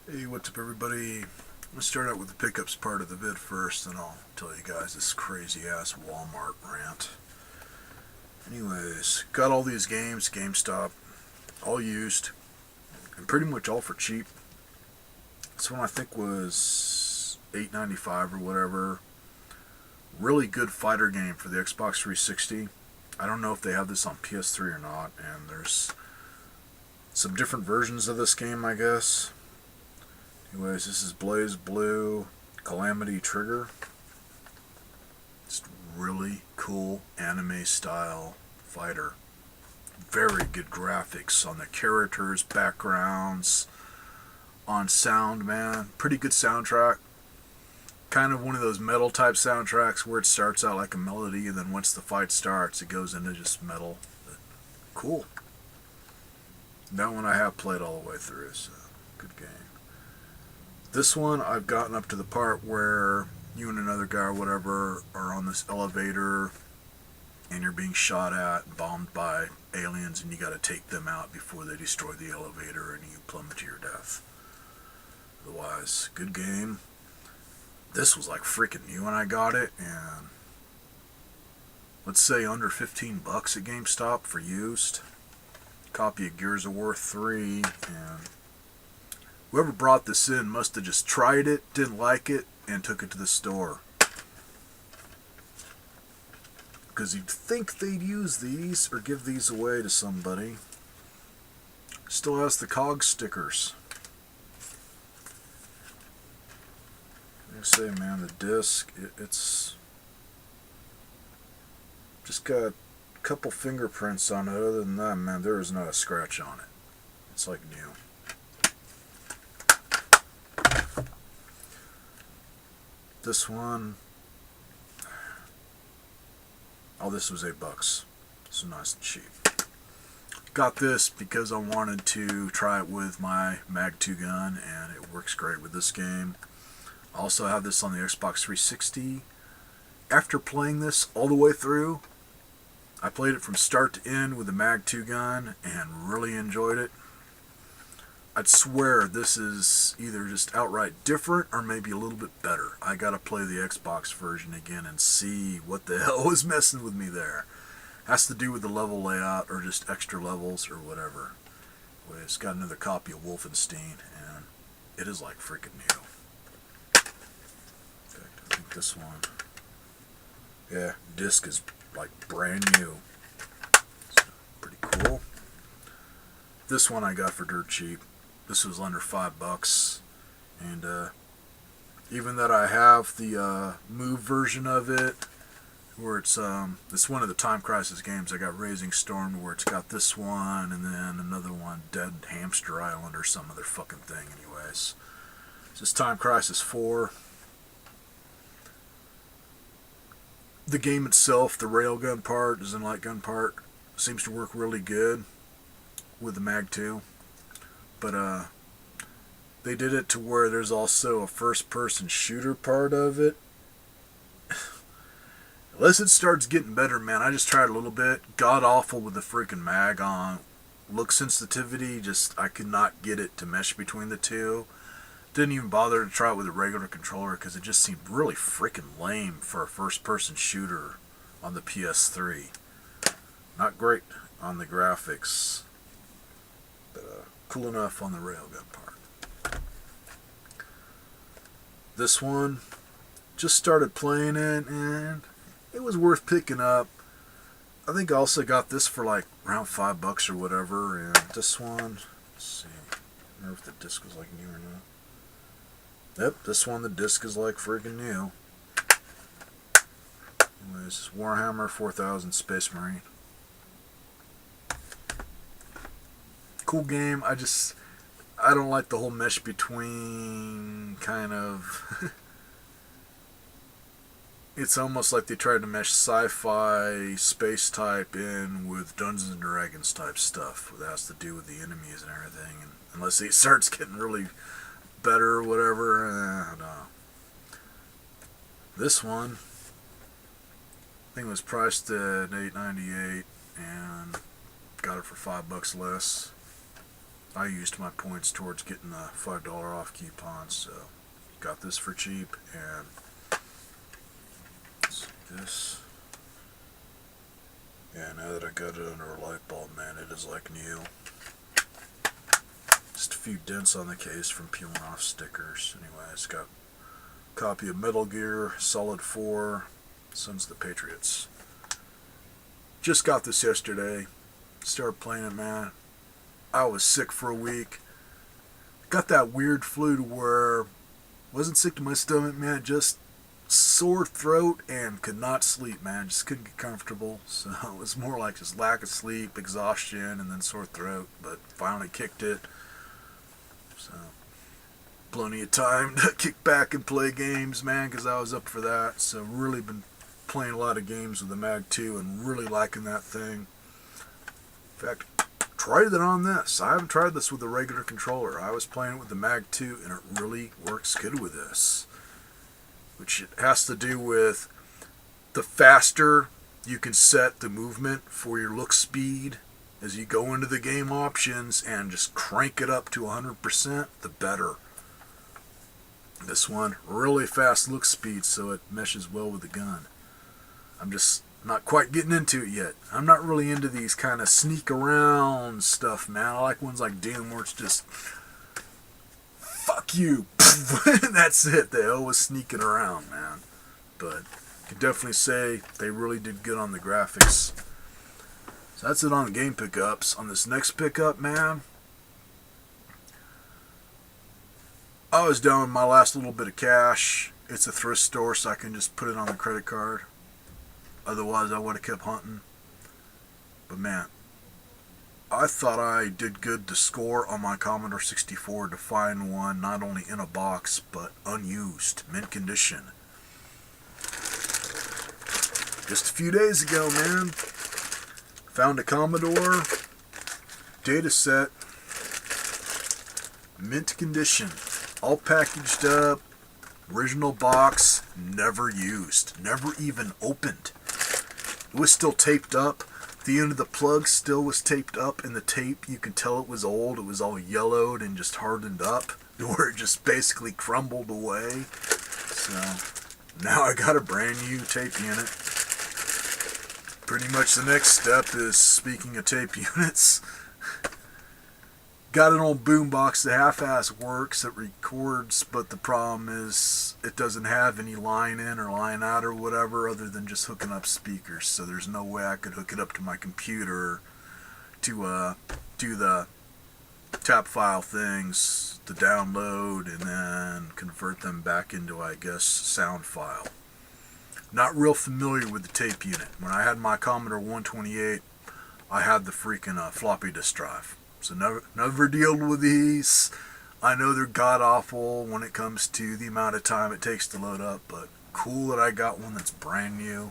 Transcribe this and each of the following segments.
Hey, what's up everybody? I'm going to start out with the pickups part of the vid first, and I'll tell you guys this crazy ass Walmart rant. Anyways, got all these games, GameStop, all used, and pretty much all for cheap. This one I think was $8.95 or whatever. Really good fighter game for the Xbox 360. I don't know if they have this on PS3 or not, and there's some different versions of this game, I guess. Anyways, this is Blaze Blue Calamity Trigger. Just really cool anime style fighter. Very good graphics on the characters, backgrounds, on sound, man. Pretty good soundtrack. Kind of one of those metal type soundtracks where it starts out like a melody and then once the fight starts it goes into just metal. But cool. That one I have played all the way through, so good game. This one, I've gotten up to the part where you and another guy or whatever are on this elevator and you're being shot at, bombed by aliens, and you got to take them out before they destroy the elevator and you plummet to your death. Otherwise, good game. This was like freaking new when I got it, and let's say under 15 bucks at GameStop for used. Copy of Gears of War 3, and whoever brought this in must have just tried it, didn't like it, and took it to the store. Because you'd think they'd use these or give these away to somebody. Still has the COG stickers. Like I say, man, the disc, it's just got a couple fingerprints on it. Other than that, man, there is not a scratch on it. It's like new. This one, oh, this was $8. So nice and cheap. Got this because I wanted to try it with my Mag 2 gun, and it works great with this game. I also have this on the Xbox 360. After playing this all the way through, I played it from start to end with the Mag 2 gun and really enjoyed it. I'd swear this is either just outright different or maybe a little bit better. I gotta play the Xbox version again and see what the hell was messing with me there. Has to do with the level layout or just extra levels or whatever. Anyway, it's got another copy of Wolfenstein, and it is like freaking new. In fact, I think this one, yeah, disc is like brand new. So, pretty cool. This one I got for dirt cheap. This was under $5, and even that I have the move version of it, where it's one of the Time Crisis games. I got Raising Storm, where it's got this one, and then another one, Dead Hamster Island or some other fucking thing. Anyways, this is Time Crisis 4. The game itself, the railgun part, the light gun part, seems to work really good with the Mag 2. But they did it to where there's also a first-person shooter part of it. Unless it starts getting better, man. I just tried a little bit. God awful with the freaking mag on. Look sensitivity, just I could not get it to mesh between the two. Didn't even bother to try it with a regular controller because it just seemed really freaking lame for a first-person shooter on the PS3. Not great on the graphics. But cool enough on the railgun part. This one, just started playing it, and it was worth picking up. I think I also got this for like around $5 or whatever, and this one, let's see, I don't know if the disc was like new or not. Yep, this one, the disc is like friggin' new. Anyways, Warhammer 4000 Space Marine. Cool game. I don't like the whole mesh between kind of. It's almost like they tried to mesh sci-fi space type in with Dungeons and Dragons type stuff that has to do with the enemies and everything. And unless it starts getting really better or whatever, I don't know. This one, I think it was priced at $8.98 and got it for $5 less. I used my points towards getting the $5 off coupons, so got this for cheap. And this, yeah, now that I got it under a light bulb, man, it is like new. Just a few dents on the case from peeling off stickers. Anyway, it's got a copy of Metal Gear Solid 4, Sons of the Patriots. Just got this yesterday. Started playing it, man. I was sick for a week. Got that weird flu to where wasn't sick to my stomach, man. Just sore throat and could not sleep, man. Just couldn't get comfortable. So it was more like just lack of sleep, exhaustion, and then sore throat. But finally kicked it. So plenty of time to kick back and play games, man, because I was up for that. So really been playing a lot of games with the Mag 2 and really liking that thing. In fact, tried it on this. I haven't tried this with a regular controller. I was playing it with the Mag 2 and it really works good with this. Which it has to do with the faster you can set the movement for your look speed as you go into the game options and just crank it up to 100%, the better. This one, really fast look speed, so it meshes well with the gun. I'm just not quite getting into it yet. I'm not really into these kind of sneak around stuff, man. I like ones like Doom where it's just, fuck you. That's it. They always sneaking around, man. But I can definitely say they really did good on the graphics. So that's it on the game pickups. On this next pickup, man, I was down with my last little bit of cash. It's a thrift store, so I can just put it on the credit card. Otherwise, I would have kept hunting. But man, I thought I did good to score on my Commodore 64 to find one not only in a box, but unused, mint condition. Just a few days ago, man, found a Commodore data set, mint condition, all packaged up, original box, never used, never even opened. It was still taped up. The end of the plug still was taped up, and the tape, you could tell it was old. It was all yellowed and just hardened up, where it just basically crumbled away. So now I got a brand new tape unit. Pretty much the next step is, speaking of tape units, got an old boombox that half-ass works. It records, but the problem is it doesn't have any line in or line out or whatever other than just hooking up speakers. So there's no way I could hook it up to my computer to do the tap file things, to download and then convert them back into, I guess, sound file. Not real familiar with the tape unit. When I had my Commodore 128, I had the freaking floppy disk drive. So never dealt with these. I know they're god-awful when it comes to the amount of time it takes to load up, but cool that I got one that's brand new.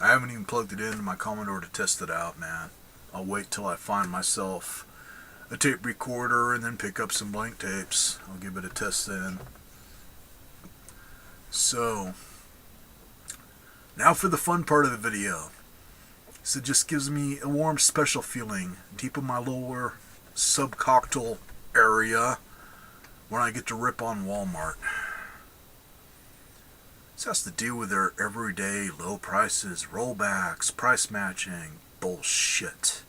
I haven't even plugged it into my Commodore to test it out, man. I'll wait till I find myself a tape recorder and then pick up some blank tapes. I'll give it a test then. So, now for the fun part of the video. So it just gives me a warm, special feeling deep in my lower subcoctal area when I get to rip on Walmart. This has to do with their everyday low prices, rollbacks, price matching, bullshit.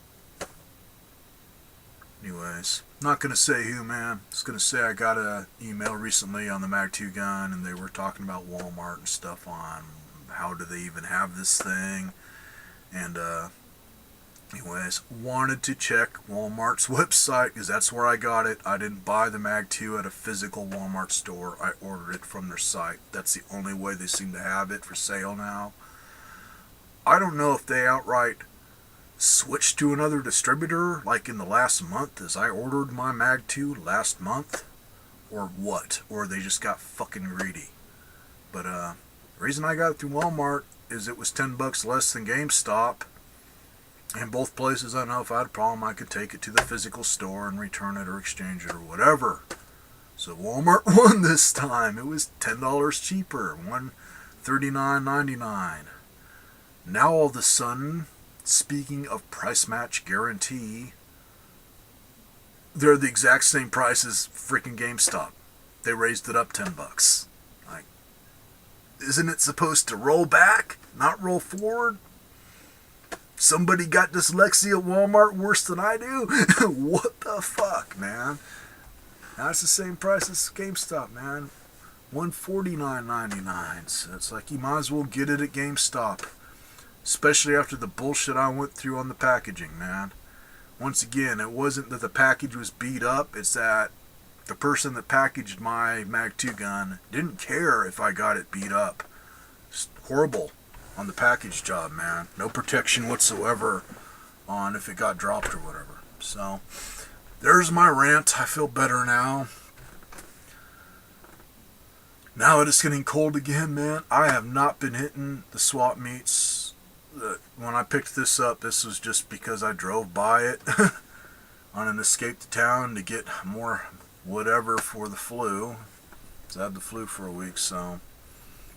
Anyways, not going to say who, man. Just going to say I got an email recently on the Mag 2 gun, and they were talking about Walmart and stuff on how do they even have this thing. And anyways, wanted to check Walmart's website because that's where I got it. I didn't buy the Mag 2 at a physical Walmart store. I ordered it from their site. That's the only way they seem to have it for sale now. I don't know if they outright switched to another distributor like in the last month as I ordered my Mag 2 last month, or what, or they just got fucking greedy. But the reason I got it through Walmart is it was $10 less than GameStop. In both places, I know if I had a problem, I could take it to the physical store and return it or exchange it or whatever. So Walmart won this time. It was $10 cheaper, $139.99. Now all of a sudden, speaking of price match guarantee, they're the exact same price as freaking GameStop. They raised it up $10. Like, isn't it supposed to roll back, not roll forward? Somebody got dyslexia at Walmart worse than I do? What the fuck, man? That's the same price as GameStop, man. $149.99. So it's like you might as well get it at GameStop. Especially after the bullshit I went through on the packaging, man. Once again, it wasn't that the package was beat up. It's that the person that packaged my Mag 2 gun didn't care if I got it beat up. It's horrible on the package job, man. No protection whatsoever on if it got dropped or whatever. So, there's my rant. I feel better now. Now that it's getting cold again, man, I have not been hitting the swap meets. When I picked this up, this was just because I drove by it on an escape to town to get more whatever for the flu. I had the flu for a week, so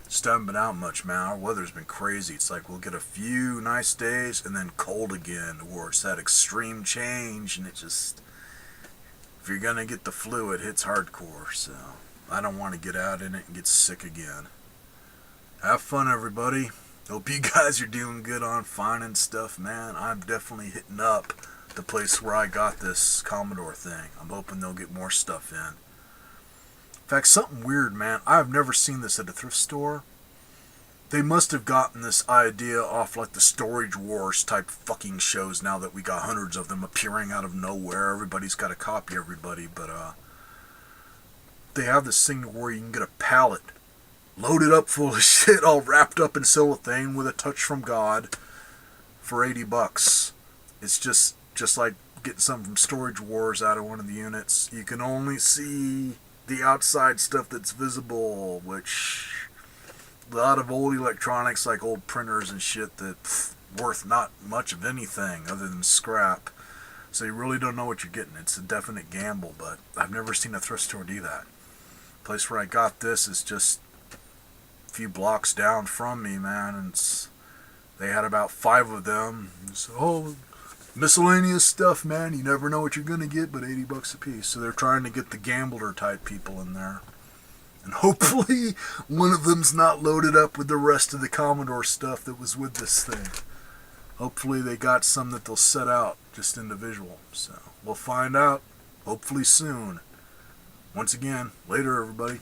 just haven't been out much, man. Our weather's been crazy. It's like we'll get a few nice days and then cold again, or it's that extreme change, and it just, if you're gonna get the flu, it hits hardcore. So I don't want to get out in it and get sick again. Have fun, everybody. Hope you guys are doing good on finding stuff, man. I'm definitely hitting up the place where I got this Commodore thing. I'm hoping they'll get more stuff in. In fact, something weird, man. I've never seen this at a thrift store. They must have gotten this idea off like the Storage Wars type fucking shows now that we got hundreds of them appearing out of nowhere. Everybody's got to copy everybody, but they have this thing where you can get a pallet loaded up full of shit all wrapped up in cellophane with a touch from God for $80. It's just like getting something from Storage Wars out of one of the units. You can only see the outside stuff that's visible, which a lot of old electronics like old printers and shit that's worth not much of anything other than scrap. So you really don't know what you're getting. It's a definite gamble, but I've never seen a thrift store do that. The place where I got this is just a few blocks down from me, man, and they had about 5 of them. So, miscellaneous stuff, man. You never know what you're gonna get, but $80 a piece. So they're trying to get the gambler type people in there, and hopefully one of them's not loaded up with the rest of the Commodore stuff that was with this thing. Hopefully they got some that they'll set out just individual. So we'll find out hopefully soon. Once again, later, everybody.